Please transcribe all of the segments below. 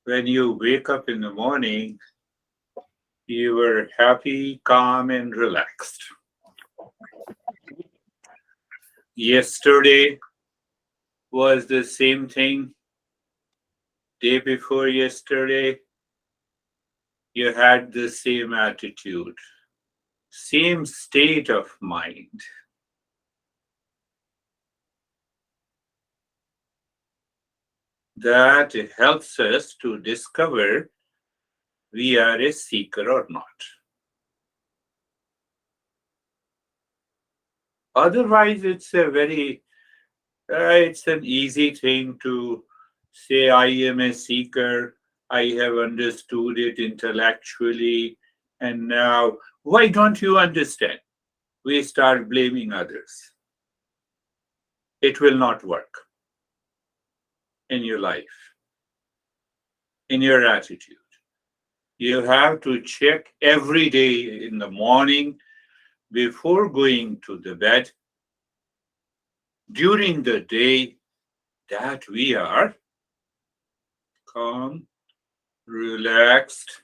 When you wake up in the morning, you were happy, calm, and relaxed. Yesterday was the same thing. Day before yesterday, you had the same attitude, same state of mind. That helps us to discover we are a seeker or not. Otherwise, it's an easy thing to say, I am a seeker, I have understood it intellectually, and now, why don't you understand? We start blaming others. It will not work in your life, in your attitude. You have to check every day in the morning before going to the bed, during the day, that we are calm, relaxed,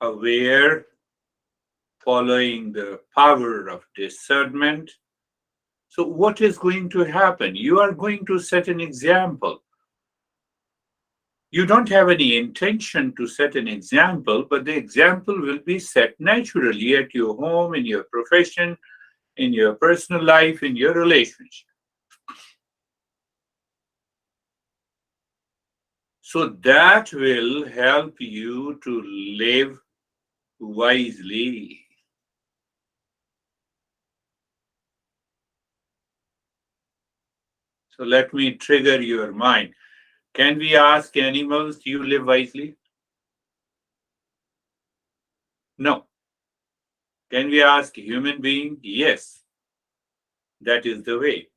aware, following the power of discernment. So, what is going to happen? You are going to set an example. You don't have any intention to set an example, but the example will be set naturally at your home, in your profession, in your personal life, in your relationship. So, that will help you to live wisely. So, let me trigger your mind. Can we ask animals, do you live wisely? No. Can we ask human being? Yes. That is the way.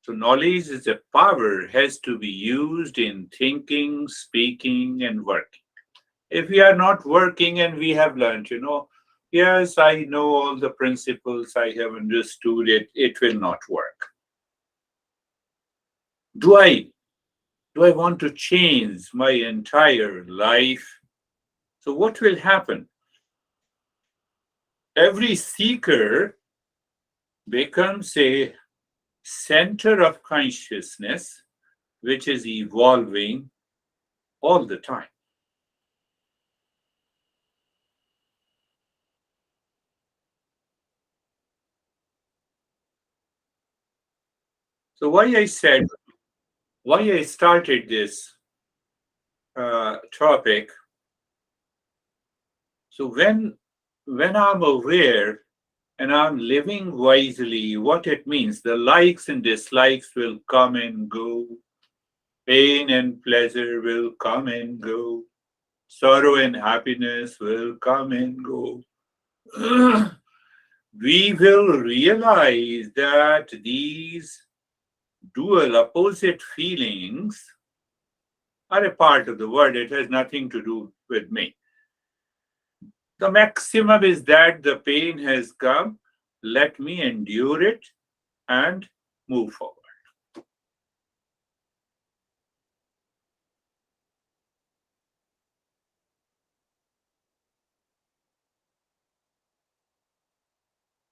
So knowledge is a power, has to be used in thinking, speaking, and working. If we are not working and we have learned, yes, I know all the principles, I have understood it, it will not work. Do I do I want to change my entire life? So what will happen? Every seeker becomes a center of consciousness which is evolving all the time. So why I started this topic. So when I'm aware and I'm living wisely, what it means, the likes and dislikes will come and go, pain and pleasure will come and go, sorrow and happiness will come and go. We will realize that these dual opposite feelings are a part of the world. It has nothing to do with me. The maximum is that the pain has come, let me endure it and move forward.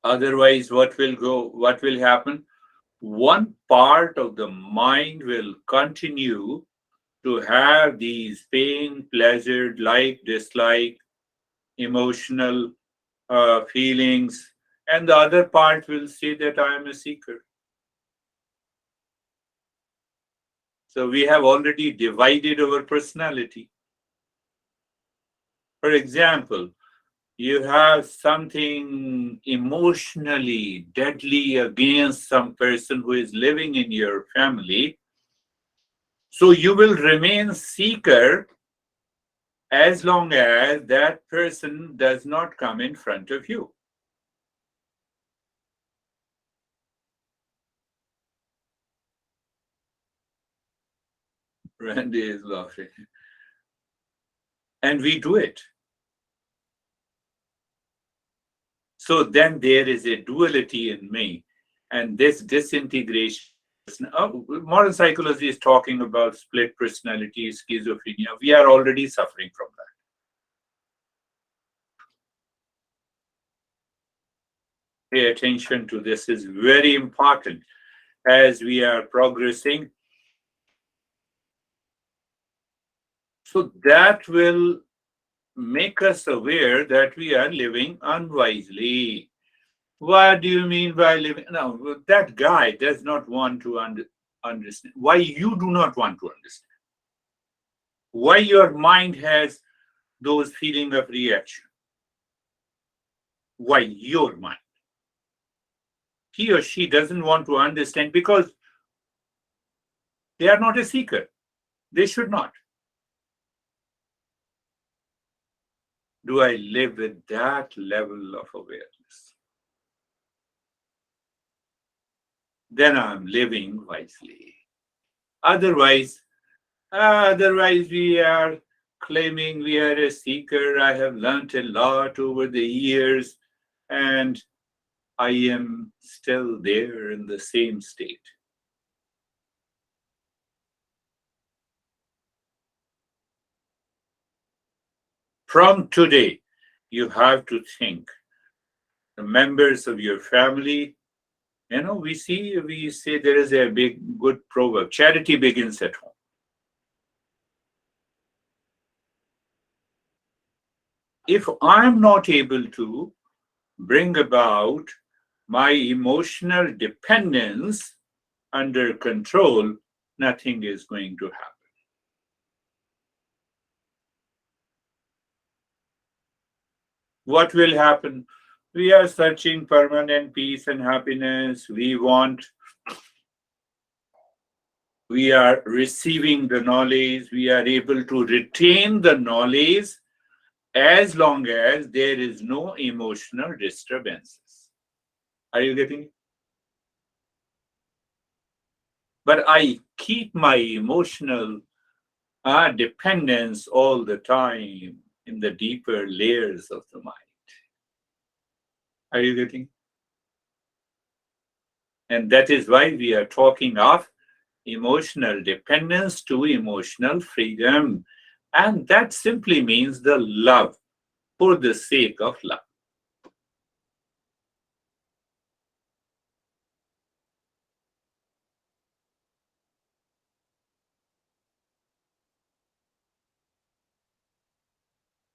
Otherwise, what will happen? One part of the mind will continue to have these pain, pleasure, like, dislike, emotional feelings, and the other part will say that I am a seeker. So we have already divided our personality. For example, you have something emotionally deadly against some person who is living in your family, so you will remain seeker as long as that person does not come in front of you. Randy is laughing. And we do it. So then there is a duality in me, and this disintegration Modern psychology is talking about split personality, schizophrenia. We are already suffering from that. Pay attention to this is very important as we are progressing. So that will make us aware that we are living unwisely. What do you mean by living? No, that guy does not want to understand. Why you do not want to understand? Why your mind has those feeling of reaction? Why your mind? He or she doesn't want to understand because they are not a seeker. They should not. Do I live with that level of awareness? Then I'm living wisely. Otherwise, otherwise we are claiming we are a seeker. I have learnt a lot over the years, and I am still there in the same state. From today, you have to think the members of your family. We say there is a big, good proverb charity begins at home. If I'm not able to bring about my emotional dependence under control, nothing is going to happen. What will happen? We are searching permanent peace and happiness. We are receiving the knowledge. We are able to retain the knowledge as long as there is no emotional disturbances. Are you getting it? But I keep my emotional dependence all the time in the deeper layers of the mind. Are you getting? And that is why we are talking of emotional dependence to emotional freedom. And that simply means the love for the sake of love.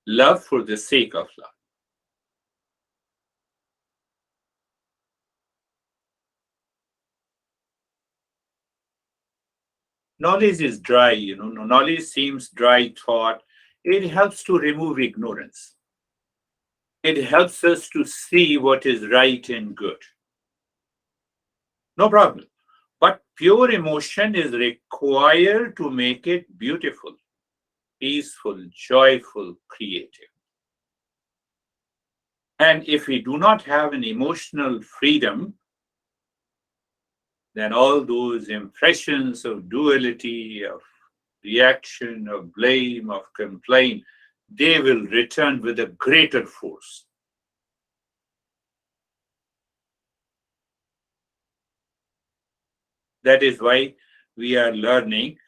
Love for the sake of love. Knowledge is dry, knowledge seems dry thought. It helps to remove ignorance. It helps us to see what is right and good. No problem. But pure emotion is required to make it beautiful, peaceful, joyful, creative. And if we do not have an emotional freedom, then all those impressions of duality, of reaction, of blame, of complaint, they will return with a greater force. That is why we are learning.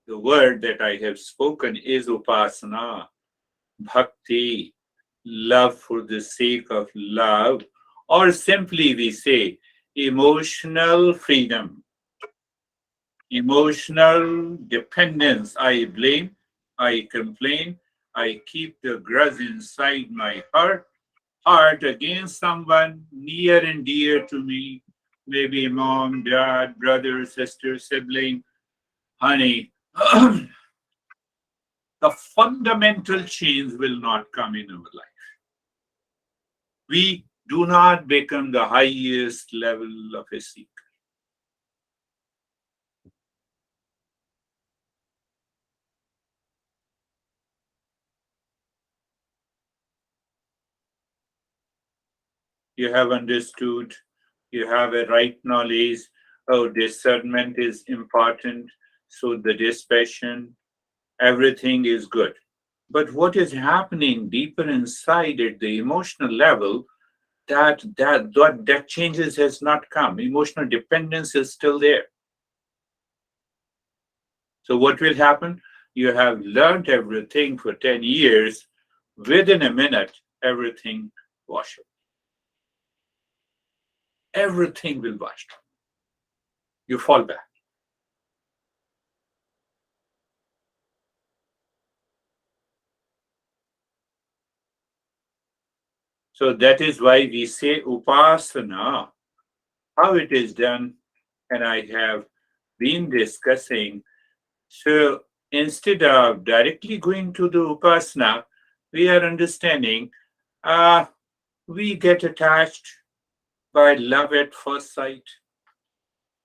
The word that I have spoken is upasana, bhakti, love for the sake of love, or simply we say emotional freedom, emotional dependence. I blame, I complain, I keep the grudge inside my heart against someone near and dear to me, maybe mom, dad, brother, sister, sibling, honey. The fundamental change will not come in our life. We do not become the highest level of a seeker. You have understood, you have a right knowledge. Oh, discernment is important. So the dispassion, everything is good. But what is happening deeper inside at the emotional level, that changes has not come. Emotional dependence is still there. So what will happen? You have learned everything for 10 years. Within a minute, everything wash up. Everything will wash up. You fall back. So that is why we say Upasana, how it is done, and I have been discussing. So instead of directly going to the Upasana, we are understanding uh, we get attached by love at first sight.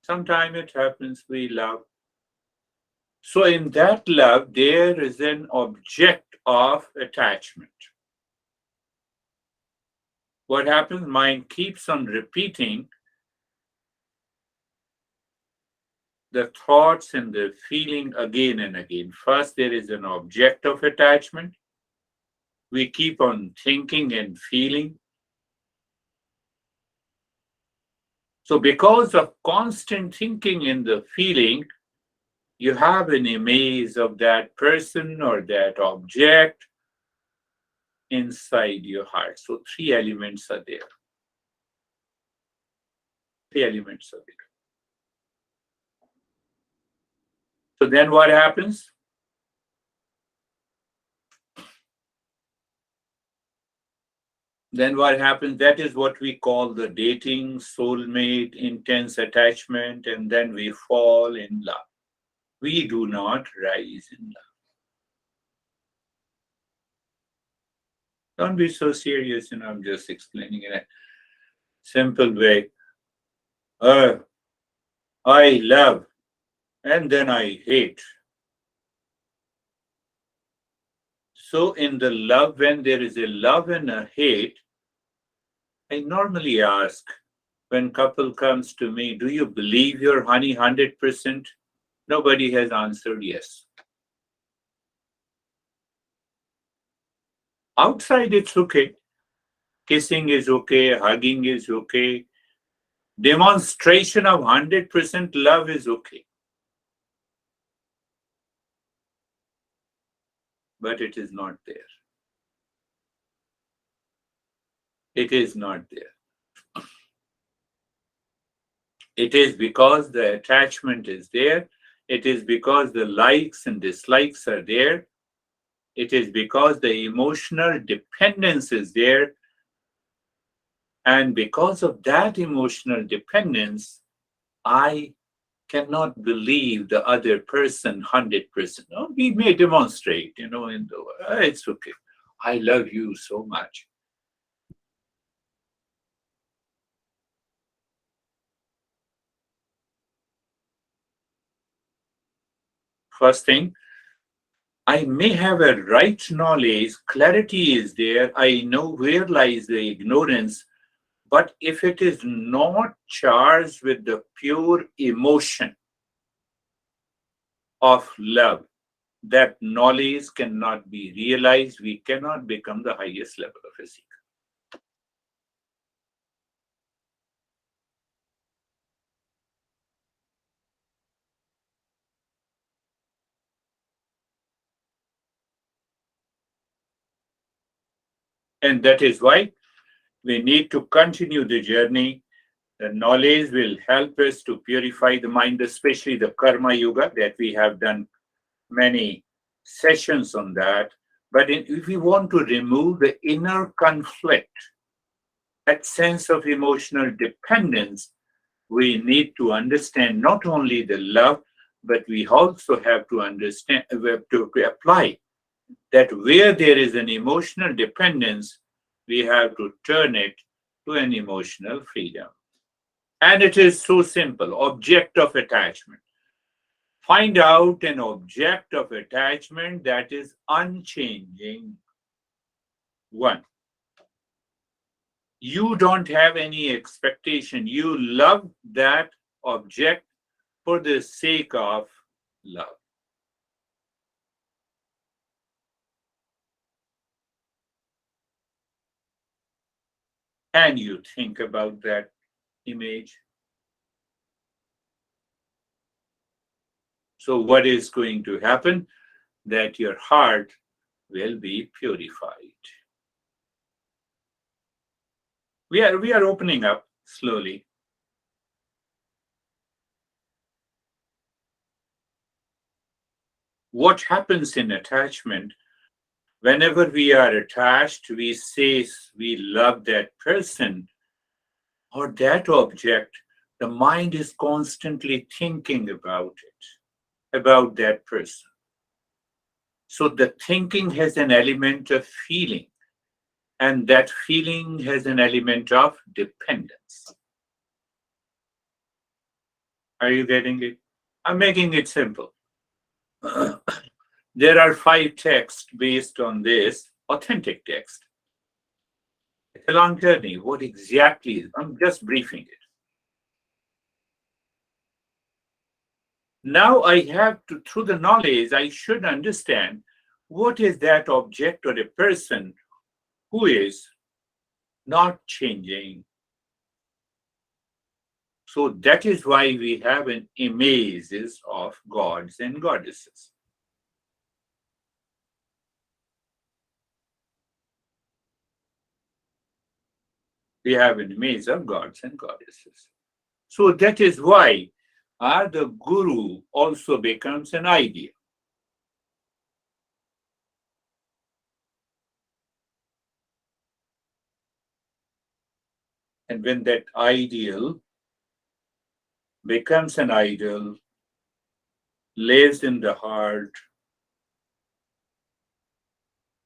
Sometimes it happens we love. So in that love, there is an object of attachment. What happens? Mind keeps on repeating the thoughts and the feeling again and again. First, there is an object of attachment. We keep on thinking and feeling. So, because of constant thinking and the feeling, you have an image of that person or that object inside your heart. So, three elements are there. Three elements are there. So, then what happens? Then what happens? That is what we call the dating, soulmate, intense attachment, and then we fall in love. We do not rise in love. Don't be so serious, I'm just explaining in a simple way. Uh, I love and then I hate. So, in the love, when there is a love and a hate, I normally ask when couple comes to me, do you believe your honey 100%? Nobody has answered yes. Outside, it's okay. Kissing is okay, hugging is okay, demonstration of 100% love is okay, but it is not there. It is not there. It is because the attachment is there. It is because the likes and dislikes are there. It is because the emotional dependence is there. And because of that emotional dependence, I cannot believe the other person 100%. Oh, we may demonstrate, in the it's okay. I love you so much. First thing, I may have a right knowledge, clarity is there, I know where lies the ignorance, but if it is not charged with the pure emotion of love, that knowledge cannot be realized. We cannot become the highest level of a seeker. And that is why we need to continue the journey. The knowledge will help us to purify the mind, especially the karma yoga that we have done many sessions on that. But if we want to remove the inner conflict, that sense of emotional dependence, we need to understand not only the love, but we also have to understand, we have to apply that where there is an emotional dependence, we have to turn it to an emotional freedom. And it is so simple object of attachment. Find out an object of attachment that is unchanging. One, you don't have any expectation. You love that object for the sake of love. And you think about that image. So what is going to happen? That your heart will be purified. We are opening up slowly. What happens in attachment? Whenever we are attached, we say we love that person or that object. The mind is constantly thinking about it, about that person. So the thinking has an element of feeling, and that feeling has an element of dependence. Are you getting it? I'm making it simple. There are 5 texts based on this authentic text. It's a long journey. What exactly is? I'm just briefing it. Now I have to, through the knowledge, I should understand what is that object or a person who is not changing. So that is why we have an images of gods and goddesses. We have an image of gods and goddesses. So that is why the guru also becomes an idea. And when that ideal becomes an idol, lives in the heart,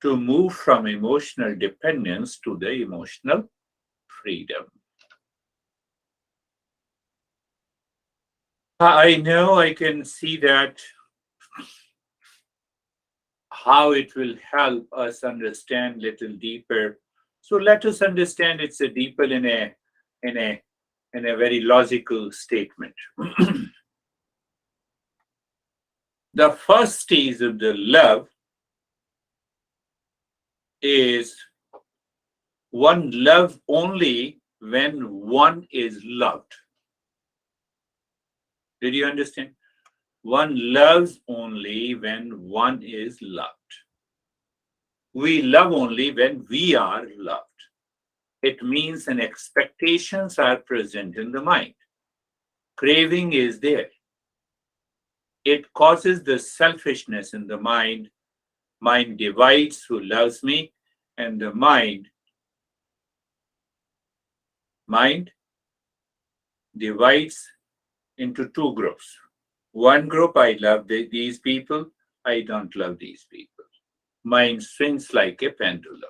to move from emotional dependence to the emotional freedom. I know I can see that how it will help us understand little deeper. So let us understand it's a deeper in a in a very logical statement. The first stage of the love is one love only when one is loved. Did you understand? One loves only when one is loved. We love only when we are loved. It means an expectations are present in the mind. Craving is there. It causes the selfishness in the mind. Mind divides who loves me, and the mind divides into 2 groups. One group, I love these people, I don't love these people. Mind swings like a pendulum.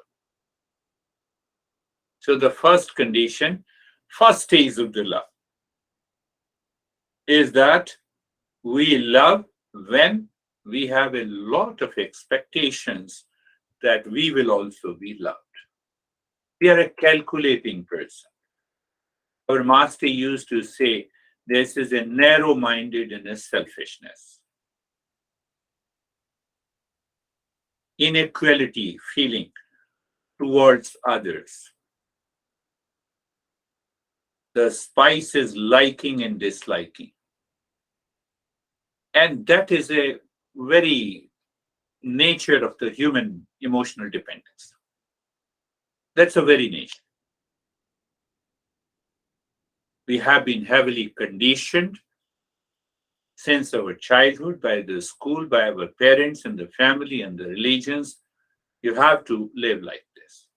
So the first condition, first stage of the love, is that we love when we have a lot of expectations that we will also be loved. We are a calculating person. Our master used to say, this is a narrow minded and a selfishness. Inequality feeling towards others. The spice is liking and disliking. And that is a very nature of the human emotional dependence. That's a very nature. We have been heavily conditioned since our childhood by the school, by our parents and the family and the religions. You have to live like this.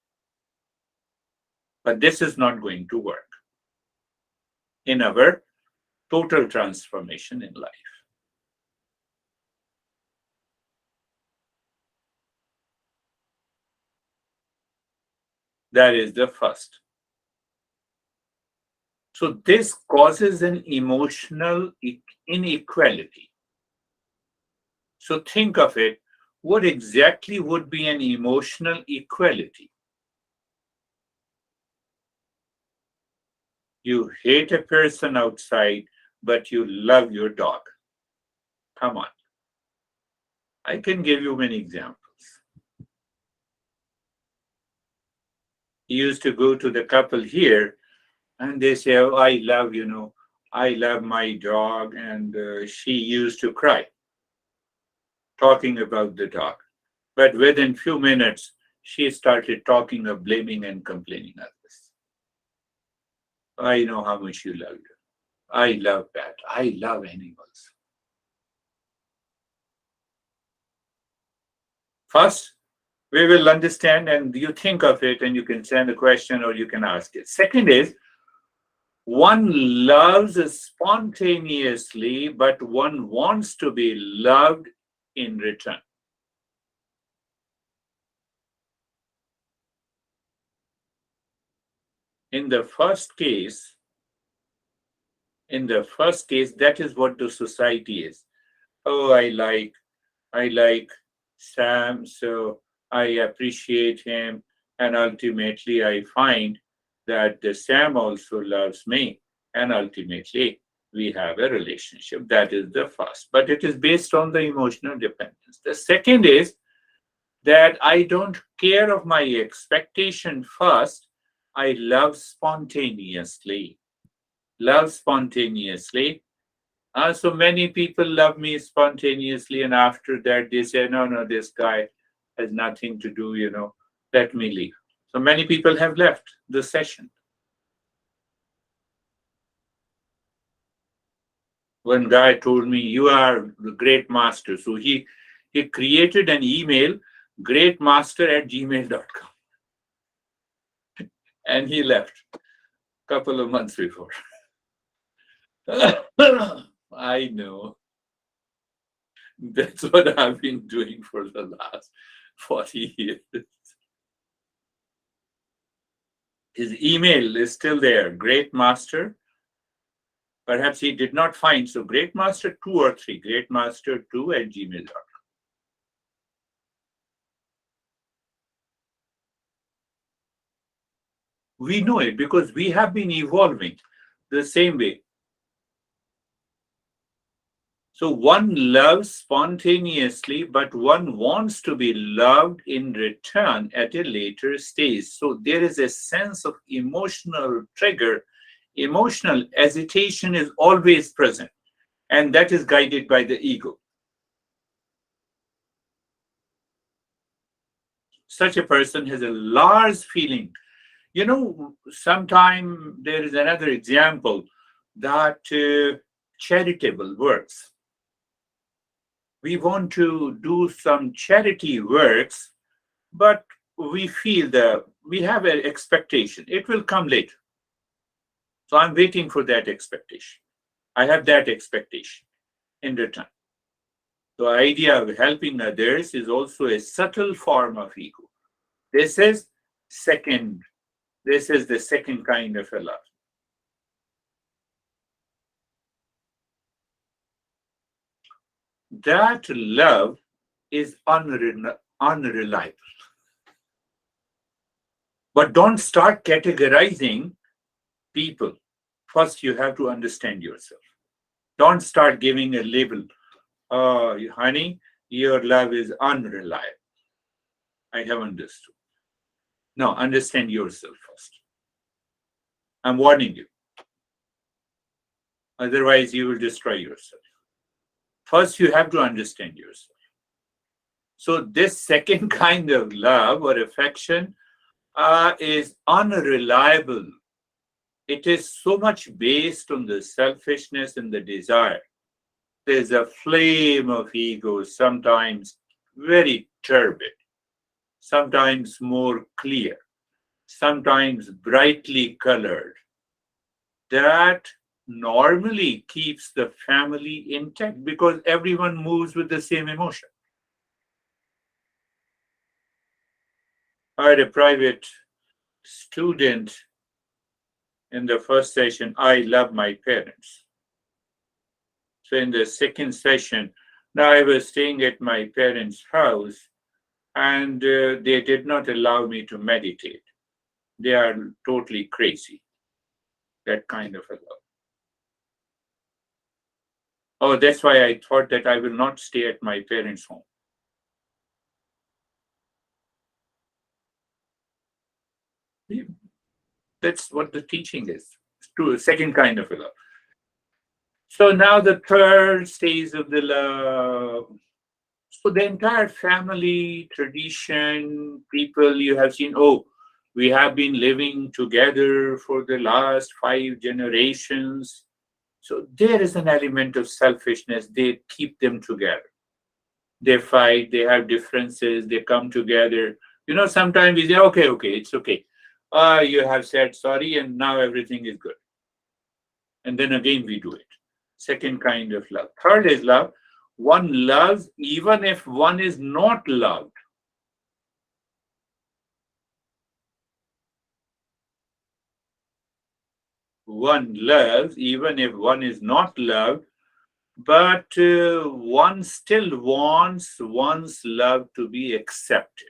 But this is not going to work in our total transformation in life. That is the first. So this causes an emotional inequality. So think of it. What exactly would be an emotional equality? You hate a person outside, but you love your dog. Come on. I can give you many examples. You used to go to the couple here and they say, oh, I love my dog, and she used to cry. talking about the dog. But within few minutes, she started talking of blaming and complaining others. I know how much you loved her. I love that. I love animals. First, we will understand and you think of it and you can send a question or you can ask it. Second is, one loves spontaneously, but one wants to be loved in return. In the first case, that is what the society is. Oh, I like Sam, so I appreciate him, and ultimately I find that the Sam also loves me, and ultimately we have a relationship. That is the first, but it is based on the emotional dependence. The second is that I don't care of my expectation first. I love spontaneously. Love spontaneously. So many people love me spontaneously, and after that they say, no, no, this guy has nothing to do, let me leave. So many people have left the session. One guy told me, you are the great master. So he created an email, greatmaster@gmail.com, and he left a couple of months before. I know. That's what I've been doing for the last 40 years. His email is still there, Great Master. Perhaps he did not find. So Great Master 2 or 3, greatmaster2@gmail.com. We know it because we have been evolving the same way. So one loves spontaneously, but one wants to be loved in return at a later stage. So there is a sense of emotional trigger. Emotional agitation is always present, and that is guided by the ego. Such a person has a large feeling. Sometime there is another example that charitable works. We want to do some charity works, but we feel that we have an expectation. It will come later. So I'm waiting for that expectation. I have that expectation in return. The idea of helping others is also a subtle form of ego. This is second. This is the second kind of a love. That love is unreliable. But don't start categorizing people. First, you have to understand yourself. Don't start giving a label. Oh, honey, your love is unreliable. I have understood. No, understand yourself first. I'm warning you. Otherwise, you will destroy yourself. First, you have to understand yourself. So, this second kind of love or affection is unreliable. It is so much based on the selfishness and the desire. There's a flame of ego, sometimes very turbid, sometimes more clear, sometimes brightly colored, that normally keeps the family intact because everyone moves with the same emotion. I had a private student in the first session, I love my parents. So in the second session, now I was staying at my parents' house and they did not allow me to meditate. They are totally crazy, that kind of a love. Oh, that's why I thought that I will not stay at my parents' home. That's what the teaching is. To a second kind of a love. So now the third stage of the love. So the entire family, tradition, people you have seen, oh, we have been living together for the last 5 generations. So there is an element of selfishness. They keep them together. They fight, they have differences, they come together. Sometimes we say, okay, okay, it's okay. You have said sorry, and now everything is good. And then again we do it. Second kind of love. Third is love. One loves even if one is not loved. One loves even if one is not loved, but one still wants one's love to be accepted.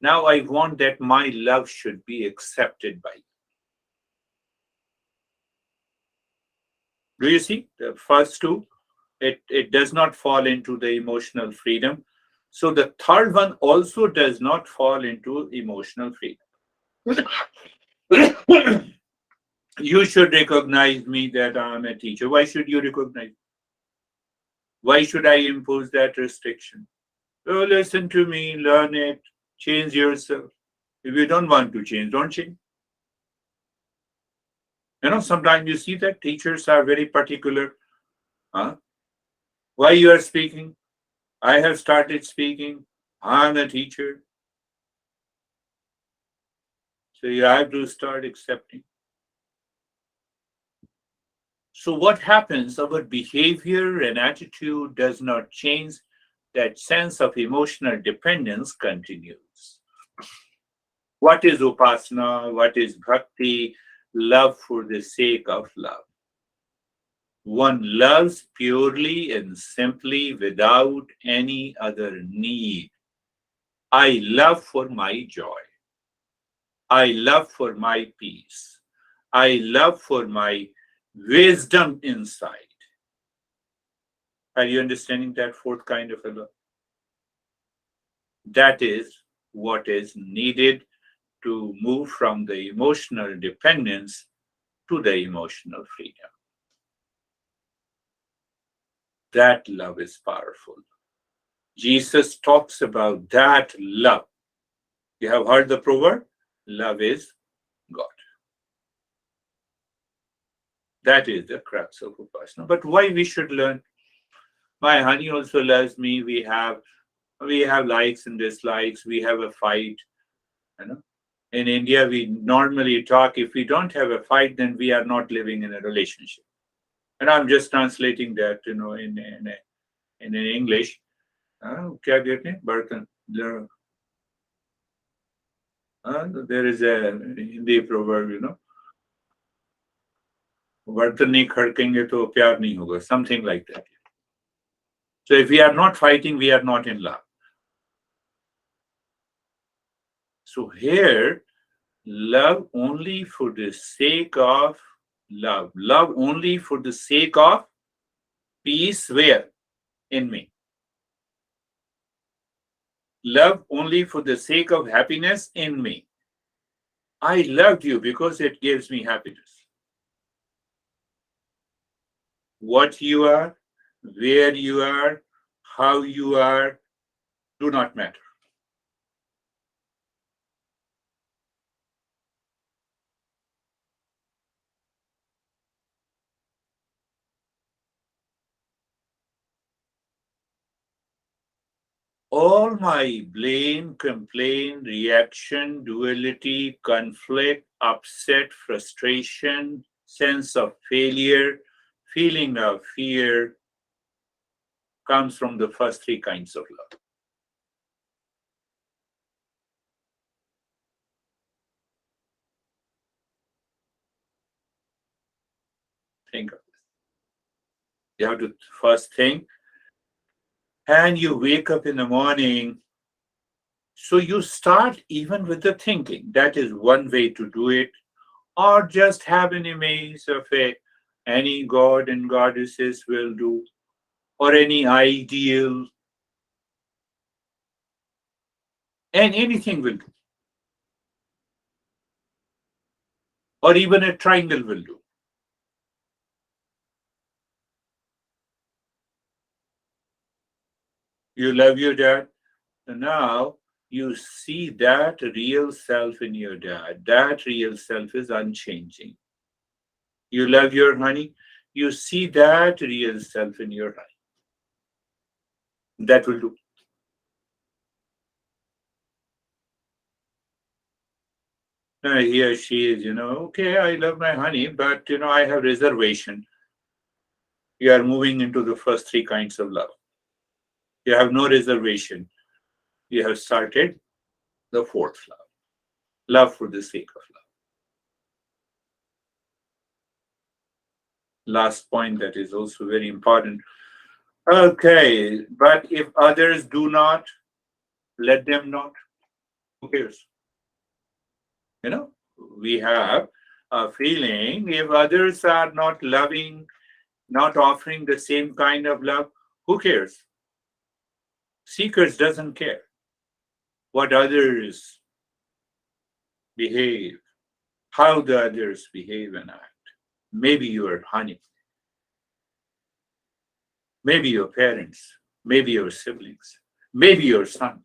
Now I want that my love should be accepted by you. Do you see the first two? It does not fall into the emotional freedom. So the third one also does not fall into emotional freedom. You should recognize me that I'm a teacher. Why should you recognize? Why should I impose that restriction? Oh, listen to me, learn it, change yourself. If you don't want to change, don't change. Sometimes you see that teachers are very particular. Huh? Why you are speaking? I have started speaking. I'm a teacher. So you have to start accepting. So what happens? Our behavior and attitude does not change. That sense of emotional dependence continues. What is upasana? What is bhakti? Love for the sake of love. One loves purely and simply without any other need. I love for my joy. I love for my peace. I love for my wisdom inside. Are you understanding that fourth kind of a love? That is what is needed to move from the emotional dependence to the emotional freedom. That love is powerful. Jesus talks about that love. You have heard the proverb? Love is God. That is the crux of Upasana. But why we should learn? My honey also loves me. We have likes and dislikes. We have a fight. You know. In India, we normally talk. If we don't have a fight, then we are not living in a relationship. And I'm just translating that, in English. क्या कहते हैं बर्तन there is a Hindi proverb, बर्तन नहीं खड़केंगे तो प्यार नहीं होगा, something like that. So if we are not fighting, we are not in love. So here, love only for the sake of love only for the sake of peace, where? In me. Love only for the sake of happiness in me. I loved you because it gives me happiness. What you are, where you are, how you are, do not matter. All my blame, complaint, reaction, duality, conflict, upset, frustration, sense of failure, feeling of fear comes from the first three kinds of love. Think of this. You have to first think, and you wake up in the morning. So you start even with the thinking. That is one way to do it. Or just have an image of any god and goddesses will do, or any ideal, and anything will do, or even a triangle will do. You love your dad. So now you see that real self in your dad. That real self is unchanging. You love your honey. You see that real self in your honey. That will do. He or she is, okay, I love my honey, but, I have reservation. You are moving into the first three kinds of love. You have no reservation. You have started the fourth love, love for the sake of love. Last point that is also very important. Okay, but if others do not, let them not. Who cares? You know, we have a feeling if others are not loving, not offering the same kind of love, who cares? Seekers doesn't care what others behave, how the others behave and act. Maybe your honey, maybe your parents, maybe your siblings, maybe your son.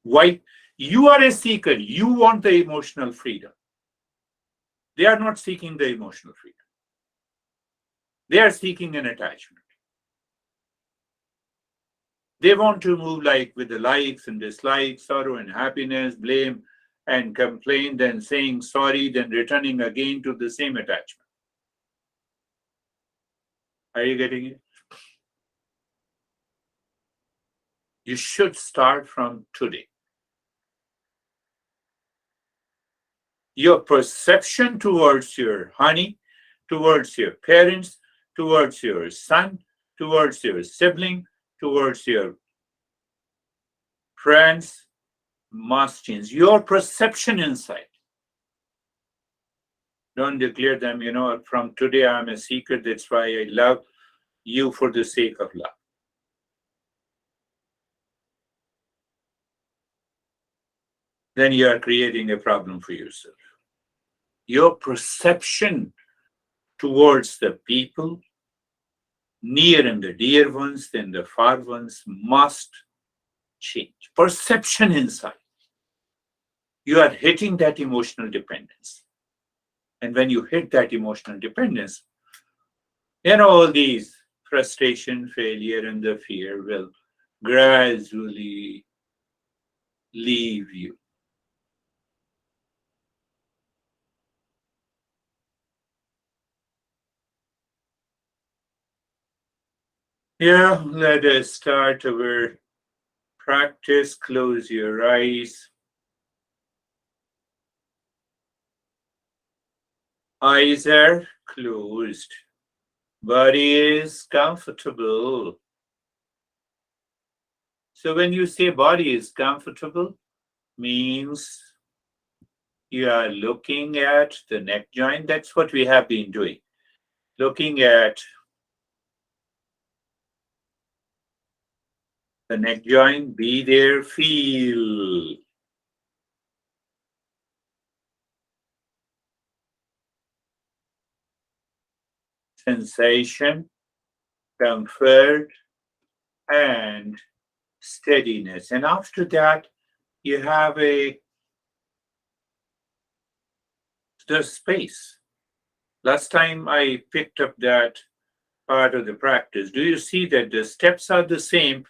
Why? You are a seeker. You want the emotional freedom. They are not seeking the emotional freedom. They are seeking an attachment. They want to move like with the likes and dislikes, sorrow and happiness, blame and complaint, then saying sorry, then returning again to the same attachment. Are you getting it? You should start from today. Your perception towards your honey, towards your parents, towards your son, towards your sibling, towards your friends must change. Your perception inside. Don't declare them, from today I'm a seeker, that's why I love you for the sake of love. Then you are creating a problem for yourself. Your perception towards the people, near and the dear ones, then the far ones, must change. Perception inside. You are hitting that emotional dependence. And when you hit that emotional dependence, all these frustration, failure, and the fear will gradually leave you. Yeah, let us start our practice. Close your eyes. Eyes are closed. Body is comfortable. So when you say body is comfortable, means you are looking at the neck joint. That's what we have been doing. Looking at the neck joint, be there, feel. Sensation, comfort, and steadiness. And after that, you have the space. Last time I picked up that part of the practice. Do you see that the steps are the same,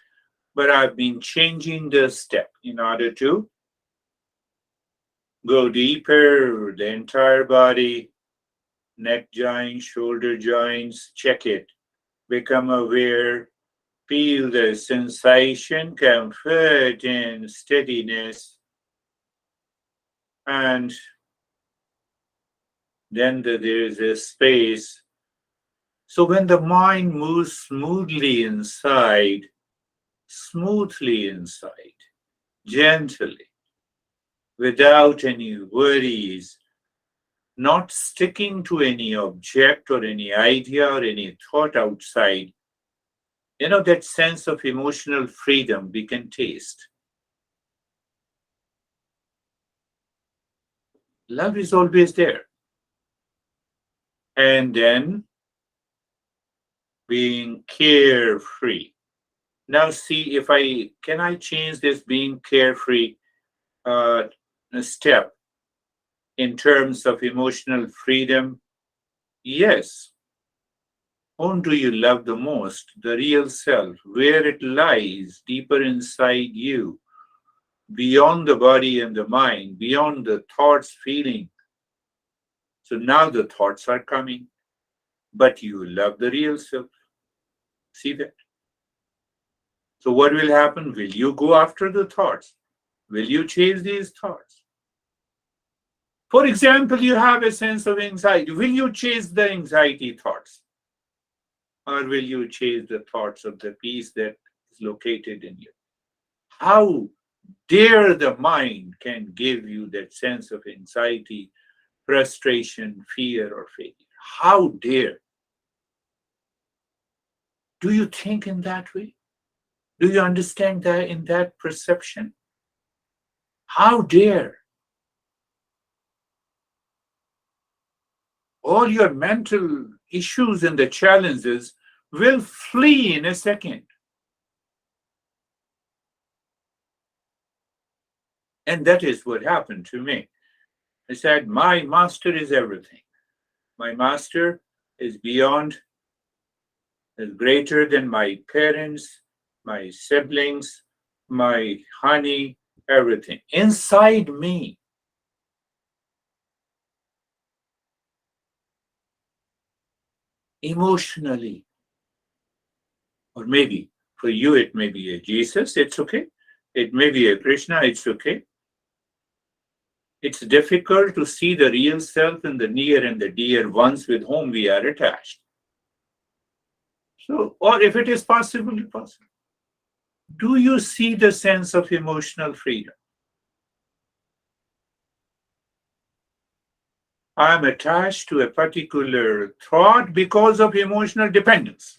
but I've been changing the step in order to go deeper, the entire body, neck joints, shoulder joints, check it. Become aware, feel the sensation, comfort, and steadiness. And then there is a space. So when the mind moves smoothly inside, gently, without any worries, not sticking to any object or any idea or any thought outside, that sense of emotional freedom we can taste. Love is always there. And then being carefree. Now see if I change this being carefree uh, step in terms of emotional freedom. Yes. Whom do you love the most? The real self, where it lies deeper inside you, beyond the body and the mind, beyond the thoughts, feeling. So now the thoughts are coming, but you love the real self. See that? So what will happen? Will you go after the thoughts? Will you chase these thoughts? For example, you have a sense of anxiety. Will you chase the anxiety thoughts? Or will you chase the thoughts of the peace that is located in you? How dare the mind can give you that sense of anxiety, frustration, fear, or failure? How dare? Do you think in that way? Do you understand that in that perception? How dare? All your mental issues and the challenges will flee in a second. And that is what happened to me. I said, my master is everything. My master is beyond, is greater than my parents, my siblings, my honey, everything. Inside me, emotionally, or maybe for you, it may be a Jesus, it's okay. It may be a Krishna, it's okay. It's difficult to see the real self in the near and the dear ones with whom we are attached. So, or if it is possible, do you see the sense of emotional freedom? I am attached to a particular thought because of emotional dependence.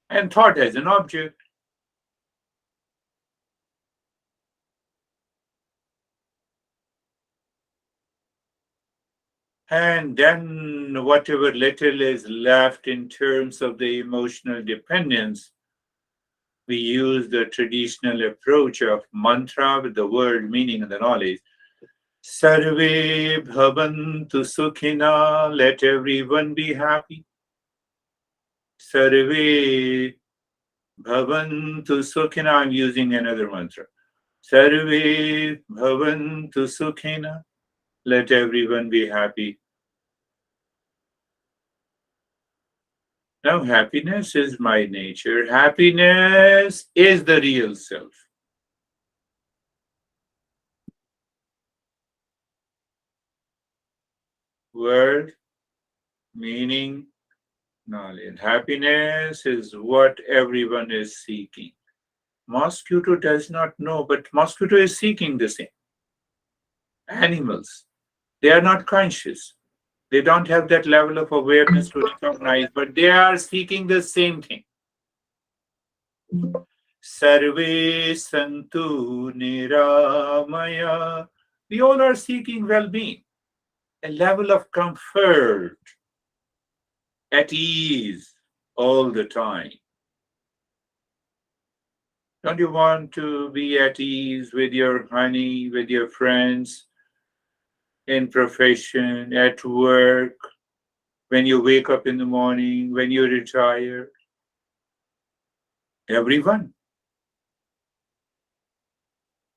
And thought as an object. And then whatever little is left in terms of the emotional dependence, we use the traditional approach of mantra with the word, meaning, and the knowledge. Sarve bhavantu sukhina, let everyone be happy. Sarve bhavantu sukhina, I'm using another mantra. Sarve bhavantu sukhina, let everyone be happy. Now, happiness is my nature. Happiness is the real self. Word, meaning, knowledge. Happiness is what everyone is seeking. Mosquito does not know, but mosquito is seeking the same. Animals, they are not conscious. They don't have that level of awareness to recognize, but they are seeking the same thing. Sarve santu niramaya. We all are seeking well-being, a level of comfort, at ease all the time. Don't you want to be at ease with your honey, with your friends, in profession, at work, when you wake up in the morning, when you retire? Everyone.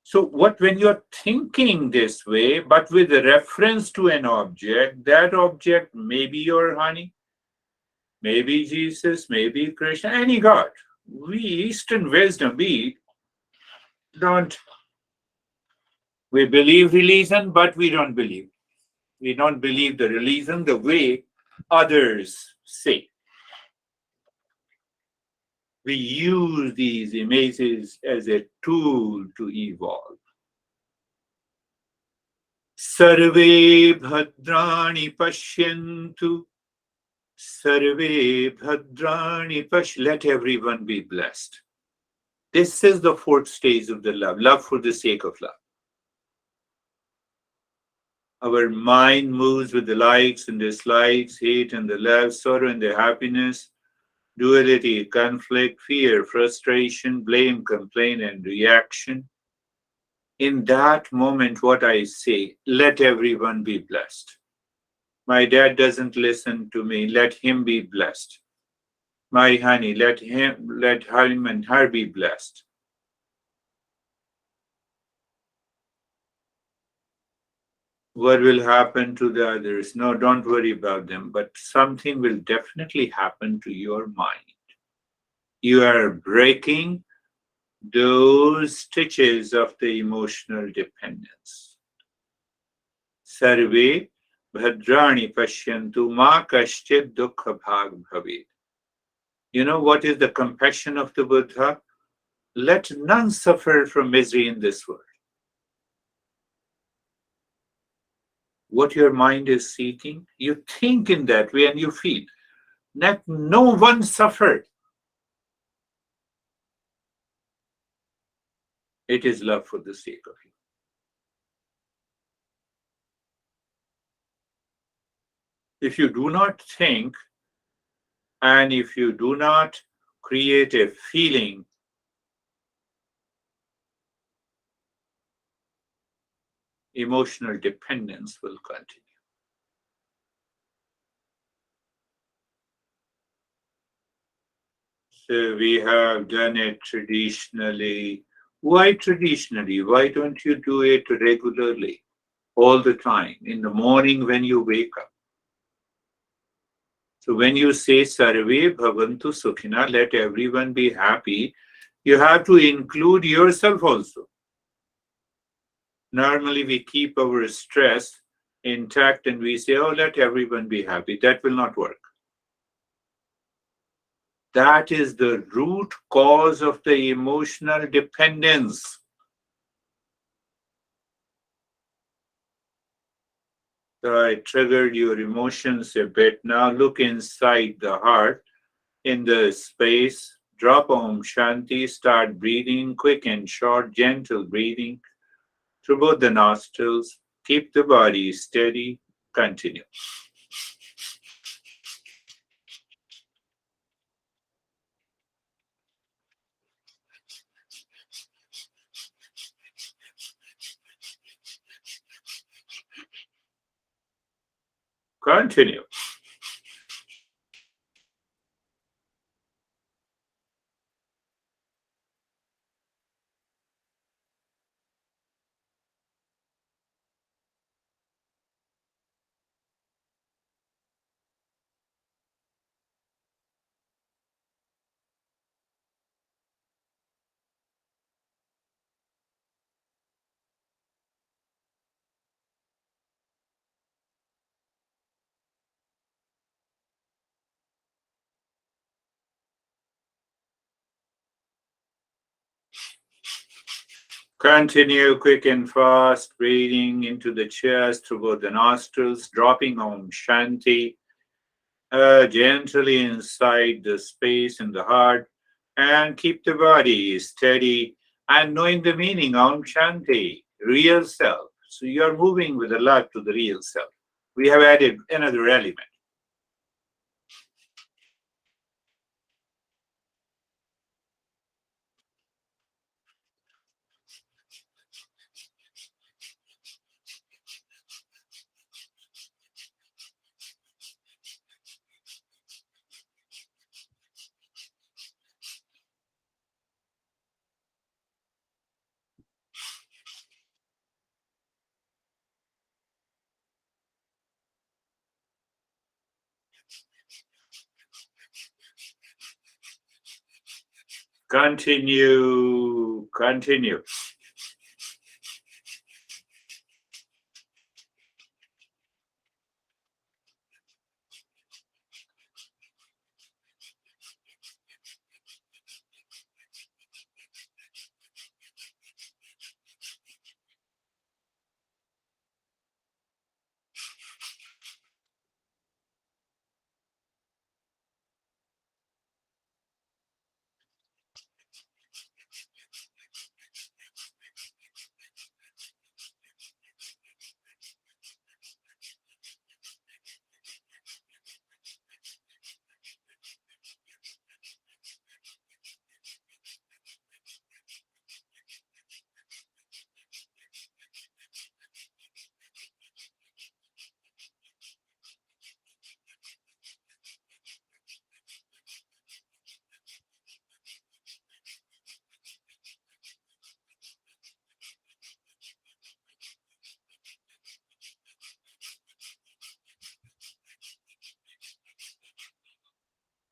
So what when you're thinking this way, but with reference to an object, that object may be your honey, maybe Jesus, maybe Krishna, any God. We Eastern wisdom, don't we believe religion, but we don't believe. We don't believe the religion the way others say. We use these images as a tool to evolve. Sarve bhadrani pashyantu. Sarve bhadrani pash. Let everyone be blessed. This is the fourth stage of the love for the sake of love. Our mind moves with the likes and dislikes, hate and the love, sorrow and the happiness, duality, conflict, fear, frustration, blame, complaint, and reaction. In that moment, what I say, let everyone be blessed. My dad doesn't listen to me, let him be blessed. My honey, let him and her be blessed. What will happen to the others? No, don't worry about them, but something will definitely happen to your mind. You are breaking those stitches of the emotional dependence. Sarve bhadrani pashyantu ma kaschit dukha bhag bhavet. You know what is the compassion of the Buddha? Let none suffer from misery in this world. What your mind is seeking, you think in that way and you feel. Let no one suffer. It is love for the sake of you. If you do not think and if you do not create a feeling, emotional dependence will continue. So we have done it traditionally. Why traditionally? Why don't you do it regularly, all the time, in the morning when you wake up? So when you say Sarve Bhavantu Sukhina, let everyone be happy, you have to include yourself also. Normally we keep our stress intact and we say, oh, let everyone be happy. That will not work. That is the root cause of the emotional dependence. So I triggered your emotions a bit. Now look inside the heart, in the space. Drop Om Shanti, start breathing, quick and short, gentle breathing through both the nostrils. Keep the body steady. Continue. Continue. Continue quick and fast, breathing into the chest through both the nostrils, dropping Om Shanti gently inside the space in the heart, and keep the body steady and knowing the meaning Om Shanti, real self. So you're moving with the love to the real self. We have added another element. Continue, continue.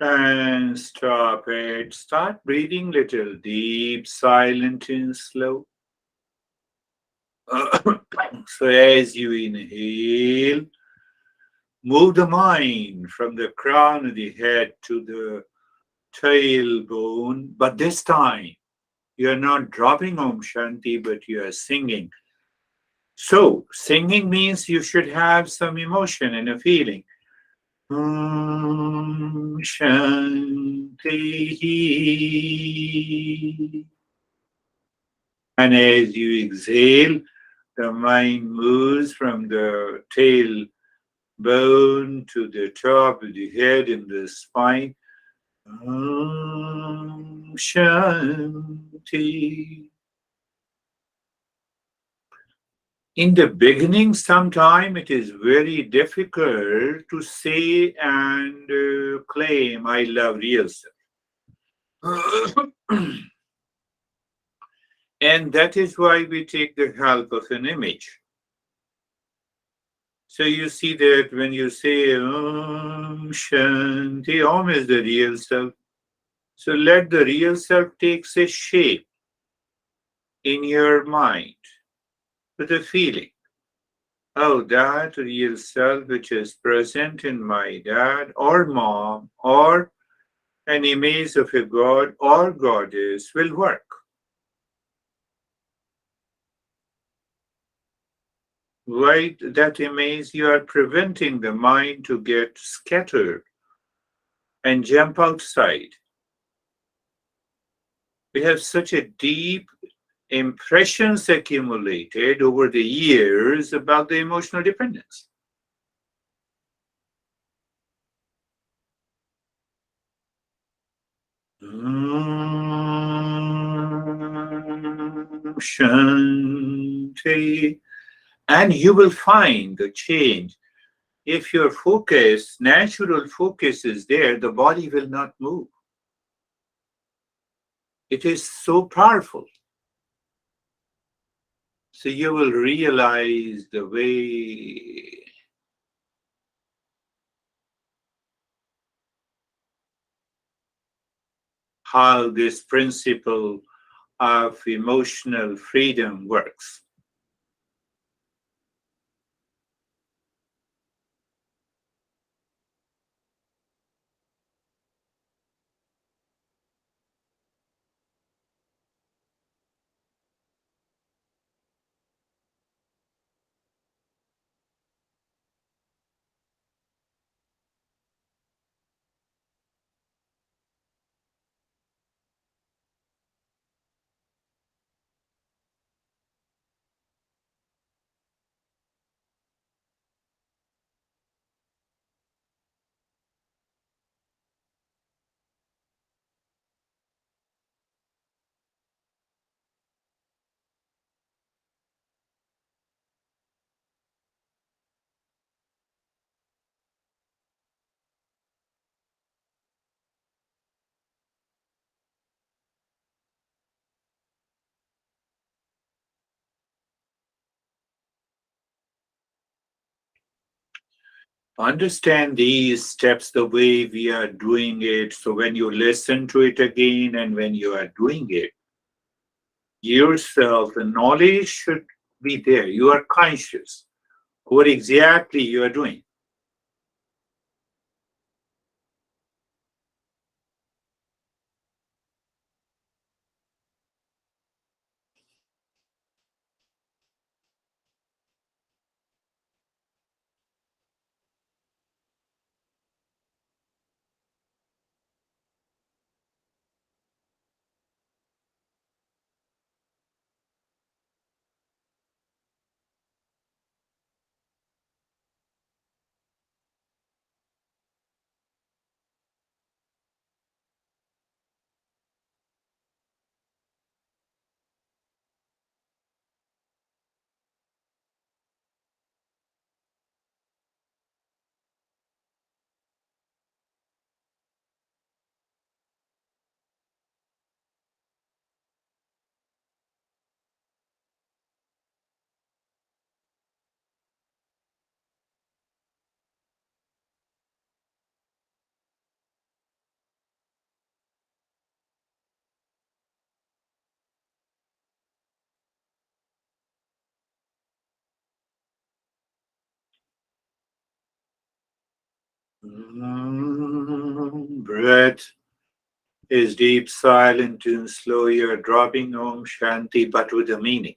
And stop it. Start breathing little deep, silent and slow. So as you inhale, move the mind from the crown of the head to the tailbone, but this time you are not dropping Om Shanti, but you are singing. So, singing means you should have some emotion and a feeling. Om Shanti. And as you exhale, the mind moves from the tail bone to the top of the head and the spine. Om Shanti. In the beginning, sometime it is very difficult to say and claim I love real self. And that is why we take the help of an image. So you see that when you say Om Shanti, Om is the real self. So let the real self takes a shape in your mind with a feeling. Oh, that real self which is present in my dad or mom or an image of a god or goddess will work. Right? That image, you are preventing the mind to get scattered and jump outside. We have such a deep impressions accumulated over the years about the emotional dependence. Shanti. And you will find the change. If your focus, natural focus is there, the body will not move. It is so powerful. So you will realize the way how this principle of emotional freedom works. Understand these steps the way we are doing it. So when you listen to it again and when you are doing it, yourself, the knowledge should be there. You are conscious what exactly you are doing. Breath is deep, silent, and slow. You're dropping Om Shanti, but with a meaning.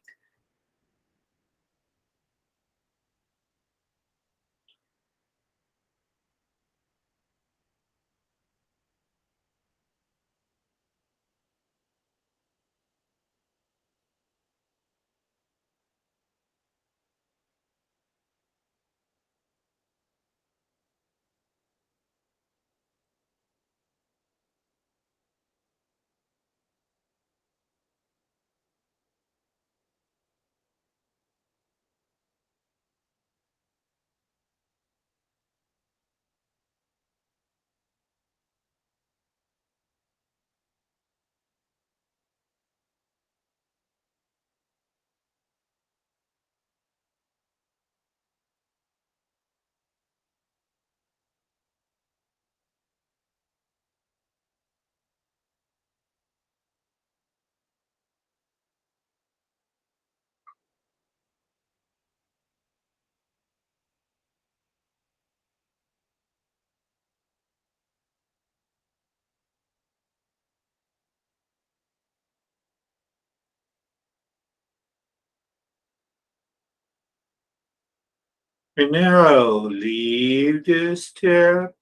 And now leave the step.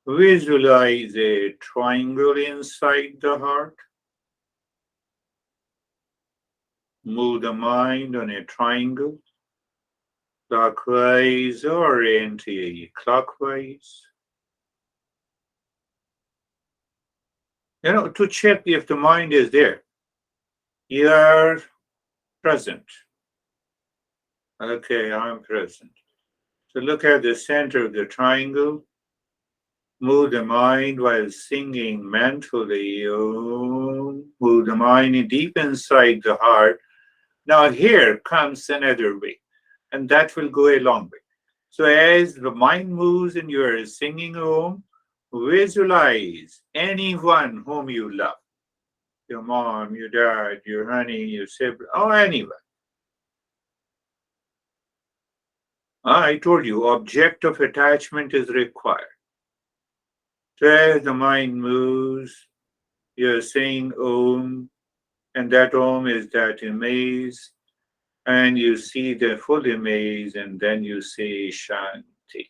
Visualize a triangle inside the heart. Move the mind on a triangle, clockwise or anti-clockwise. To check if the mind is there. You are present. Okay, I'm present. So look at the center of the triangle. Move the mind while singing mentally. Move the mind deep inside the heart. Now here comes another way, and that will go a long way. So as the mind moves and you are singing Om, visualize anyone whom you love. Your mom, your dad, your honey, your sibling, or anyone. I told you, object of attachment is required. So as the mind moves, you're saying Om, and that Om is that image, and you see the full image, and then you say Shanti.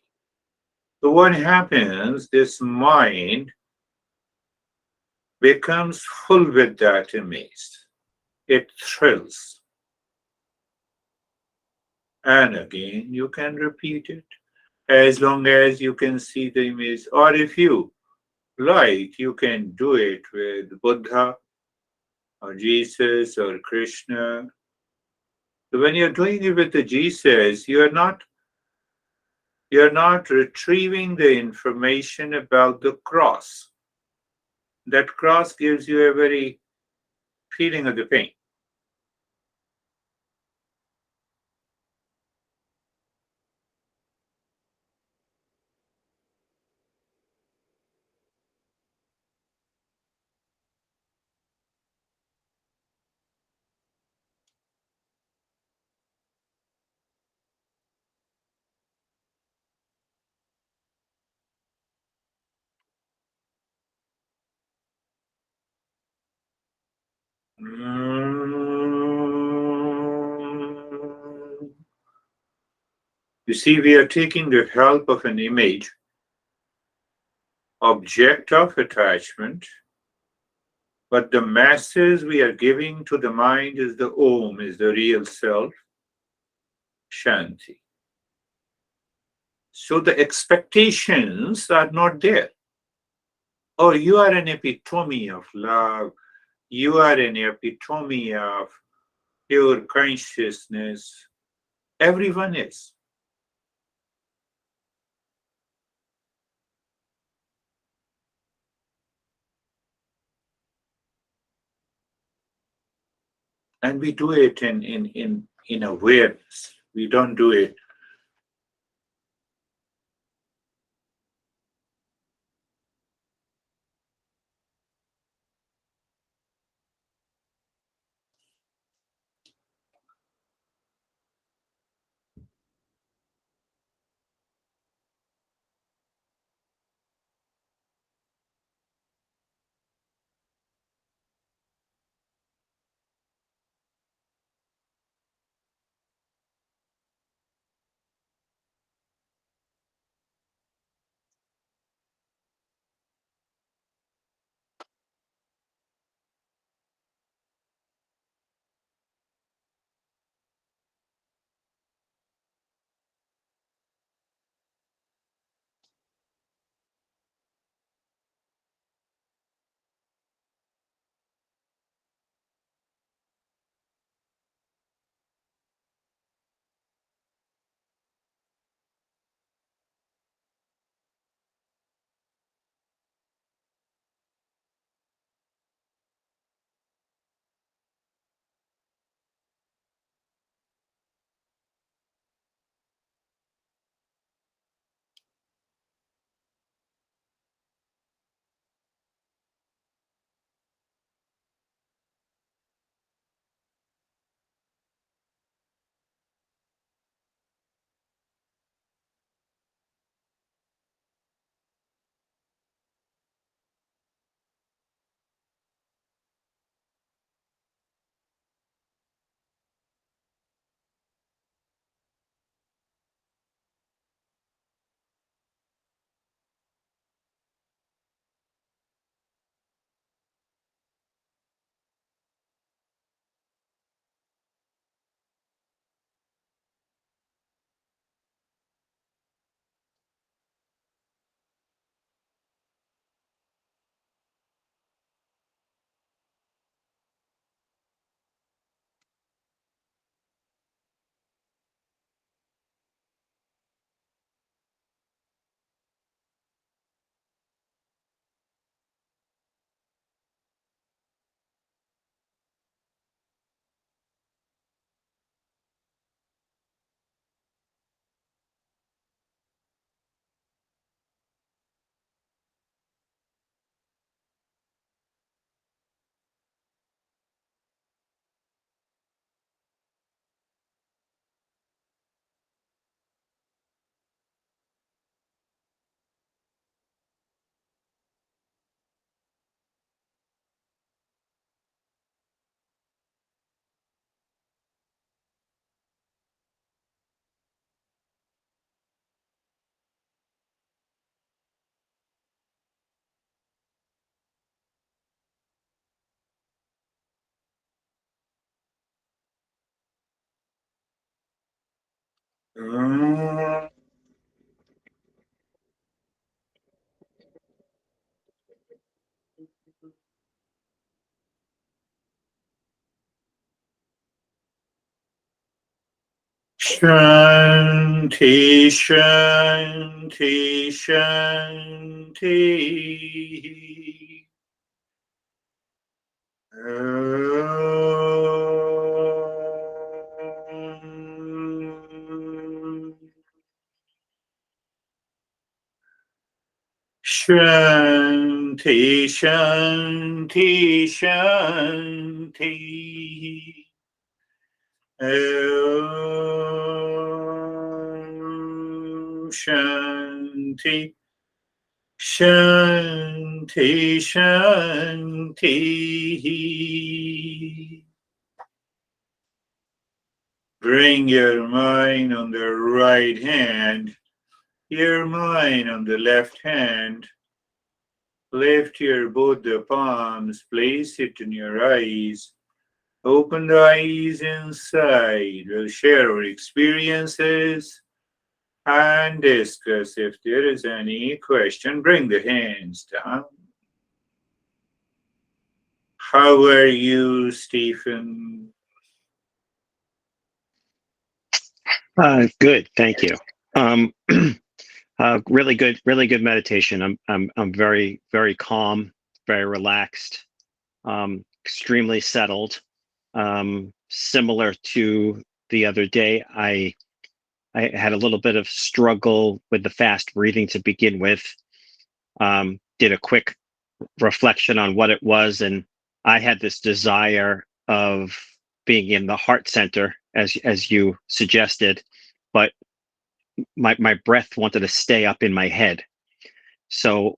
So what happens, this mind becomes full with that image. It thrills. And again, you can repeat it as long as you can see the image. Or if you like, you can do it with Buddha or Jesus or Krishna. So when you're doing it with the Jesus, you're not retrieving the information about the cross. That cross gives you a very feeling of the pain. You see, we are taking the help of an image, object of attachment, but the message we are giving to the mind is the Om, is the real self, Shanti. So the expectations are not there. Oh, you are an epitome of love. You are an epitome of pure consciousness. Everyone is. And we do it in awareness. We don't do it. Shanti, Shanti, Shanti. Shanti, Shanti, Shanti. Shanti, Shanti, Shanti. Bring your mind on the right hand, your mind on the left hand. Lift your both the palms, place it in your eyes. Open the eyes inside. We'll share our experiences and discuss if there is any question. Bring the hands down. How are you, Stephen? Good, thank you. Really good meditation. I'm very calm, very relaxed, extremely settled. Similar to the other day, I had a little bit of struggle with the fast breathing to begin with. Did a quick reflection on what it was, and I had this desire of being in the heart center, as you suggested, but my breath wanted to stay up in my head. So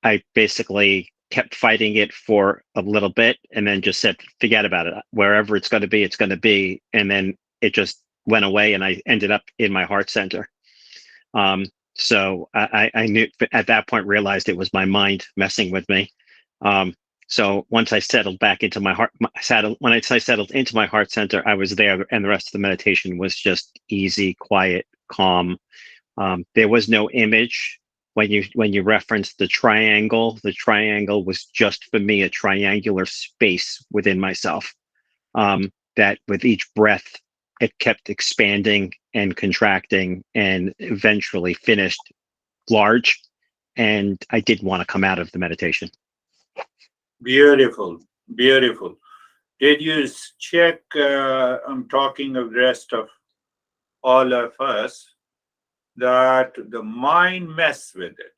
I basically kept fighting it for a little bit and then just said, forget about it. Wherever it's going to be, it's going to be. And then it just went away and I ended up in my heart center. So I knew at that point, realized it was my mind messing with me. So once I settled back into my heart, when I settled into my heart center, I was there, and the rest of the meditation was just easy, quiet, calm. There was no image when you referenced the triangle. The triangle was just for me a triangular space within myself. That with each breath, it kept expanding and contracting, and eventually finished large. And I didn't want to come out of the meditation. Beautiful, beautiful. Did you check? I'm talking of the rest of all of us, that the mind mess with it.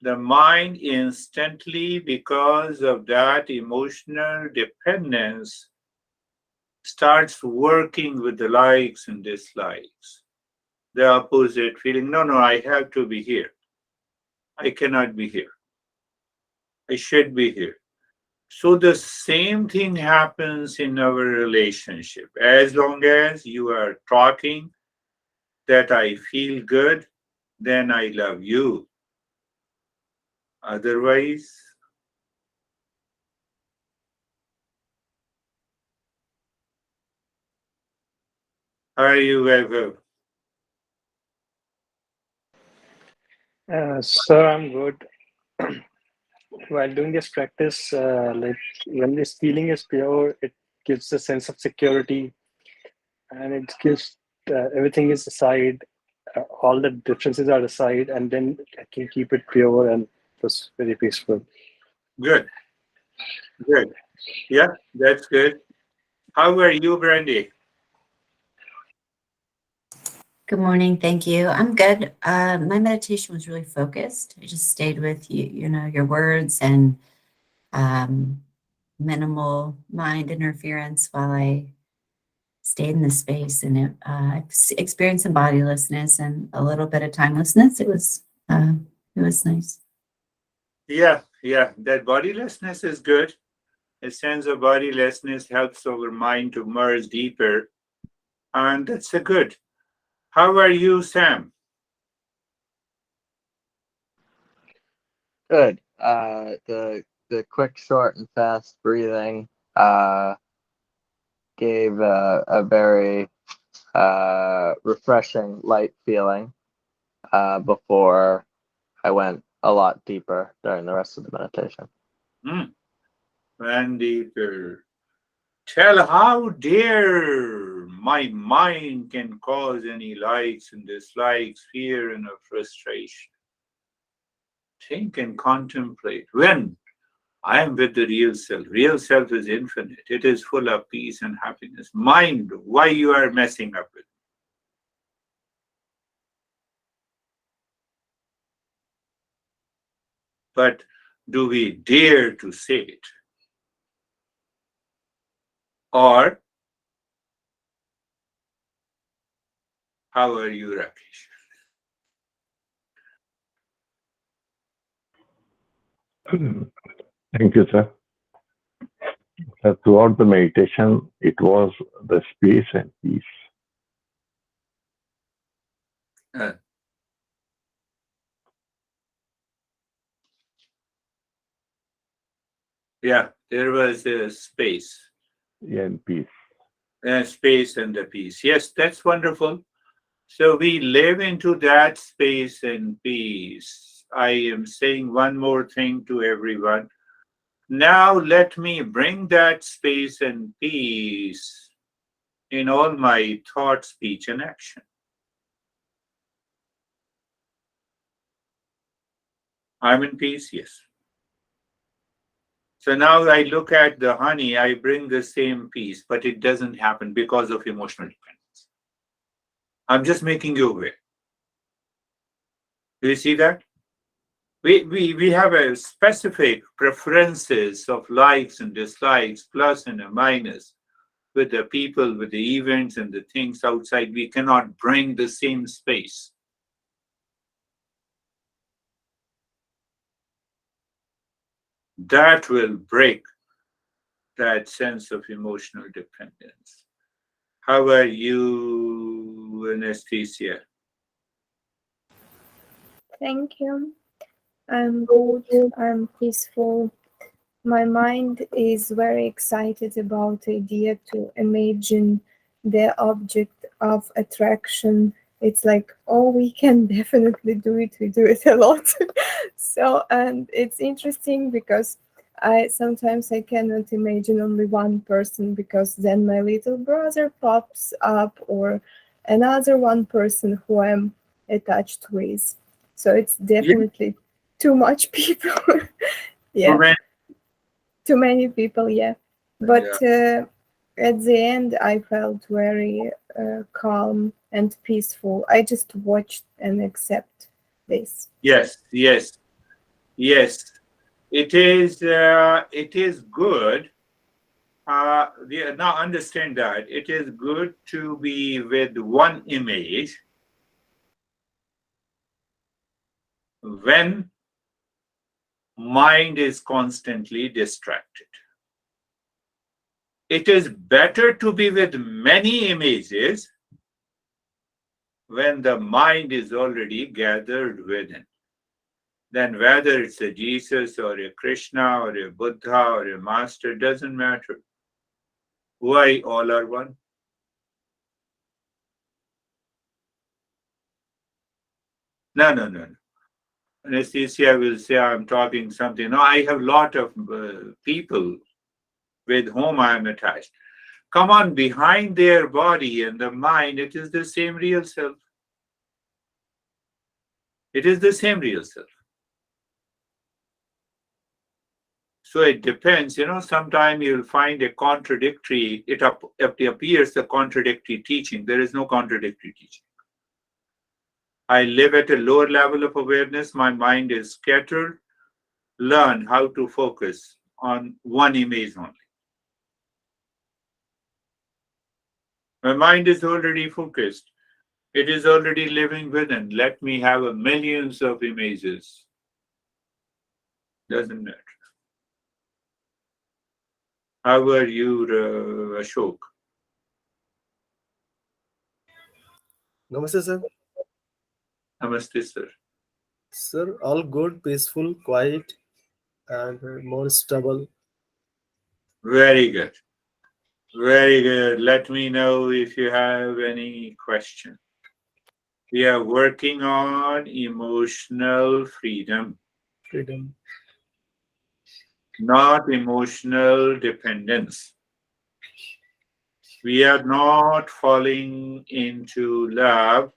The mind instantly, because of that emotional dependence, starts working with the likes and dislikes. The opposite feeling, no, no, I have to be here. I cannot be here. I should be here. So the same thing happens in our relationship. As long as you are talking that I feel good, then I love you. Otherwise, how are you, Vaibhav? Sir, I'm good. While doing this practice, like when this feeling is pure, it gives a sense of security, and it gives everything is aside, all the differences are aside, and then I can keep it pure and just very peaceful. Good, good. Yeah, that's good. How are you, Brandy? Good morning. Thank you. I'm good. My meditation was really focused. I just stayed with your words and minimal mind interference while I stayed in the space. And I experienced some bodilessness and a little bit of timelessness. It was nice. Yeah, yeah. That bodilessness is good. A sense of bodilessness helps our mind to merge deeper, and that's a good. How are you, Sam? Good. The quick, short, and fast breathing gave a very refreshing, light feeling before I went a lot deeper during the rest of the meditation. And deeper. Tell how dare my mind can cause any likes and dislikes, fear and frustration. Think and contemplate. When I am with the real self. Real self is infinite. It is full of peace and happiness. Mind, why you are messing up with? But do we dare to say it? Or how are you, Rakesh? Thank you, sir. Throughout the meditation, it was the space and peace. Yeah, there was a space. And peace. Space and the peace. Yes, that's wonderful. So we live into that space and peace. I am saying one more thing to everyone. Now let me bring that space and peace in all my thought, speech, and action. I'm in peace, yes. So now I look at the honey, I bring the same peace, but it doesn't happen because of emotional dependence. I'm just making you aware. Do you see that? We have a specific preferences of likes and dislikes, plus and a minus, with the people, with the events and the things outside. We cannot bring the same space. That will break that sense of emotional dependence. How are you, Anastasia? Thank you. I'm good. I'm peaceful. My mind is very excited about the idea to imagine the object of attraction. It's like, oh, we can definitely do it. We do it a lot. So, and it's interesting because I sometimes I cannot imagine only one person because then my little brother pops up or another one person who I'm attached with. So it's definitely too much people. Yeah, too many people. Yeah, but at the end I felt very calm and peaceful. I just watched and accept this. Yes, yes, yes. It is good. Now understand that it is good to be with one image when mind is constantly distracted. It is better to be with many images when the mind is already gathered within. Then whether it's a Jesus or a Krishna or a Buddha or a master, doesn't matter. Why all are one? No. Anesthesia will say I'm talking something. No, I have a lot of people with whom I am attached. Come on, behind their body and the mind, it is the same real self. It is the same real self. So it depends, sometimes you'll find a contradictory, it appears a contradictory teaching. There is no contradictory teaching. I live at a lower level of awareness. My mind is scattered. Learn how to focus on one image only. My mind is already focused. It is already living within. Let me have millions of images. Doesn't matter. How are you, Ashok? Namaste, sir. Namaste, sir. Sir, all good, peaceful, quiet, and more stable. Very good. Very good. Let me know if you have any question. We are working on emotional freedom, Freedom. not emotional dependence. We are not falling into love.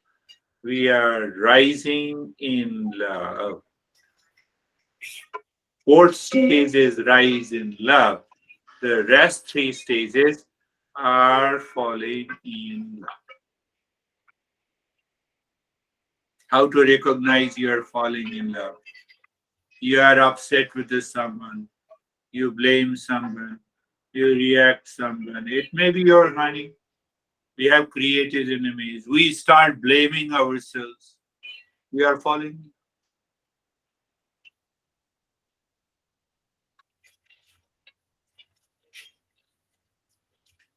We are rising in love. Fourth stage is rise in love. The rest three stages are falling in love. How to recognize you are falling in love? You are upset with someone. You blame someone. You react someone. It may be your honey. We have created an image. We start blaming ourselves. We are falling.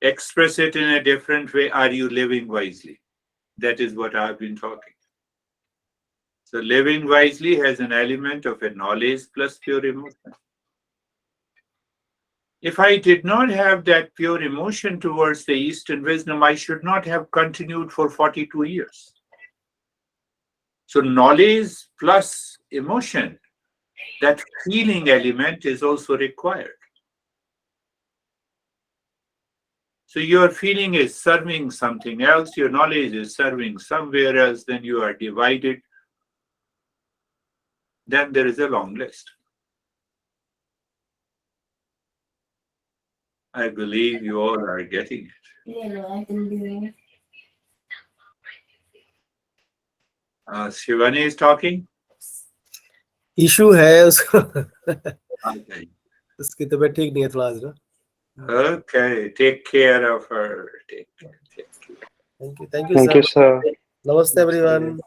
Express it in a different way. Are you living wisely? That is what I've been talking. So living wisely has an element of a knowledge plus pure emotion. If I did not have that pure emotion towards the Eastern wisdom, I should not have continued for 42 years. So knowledge plus emotion, that feeling element is also required. So your feeling is serving something else, your knowledge is serving somewhere else, then you are divided. Then there is a long list. I believe you all are getting it. Shivani is talking. Issue है उसको Okay. उसकी तबीयत ठीक नहीं है थोड़ा आज ना. Okay, take care of her. Take care. Thank you, Thank you, sir. Namaste everyone.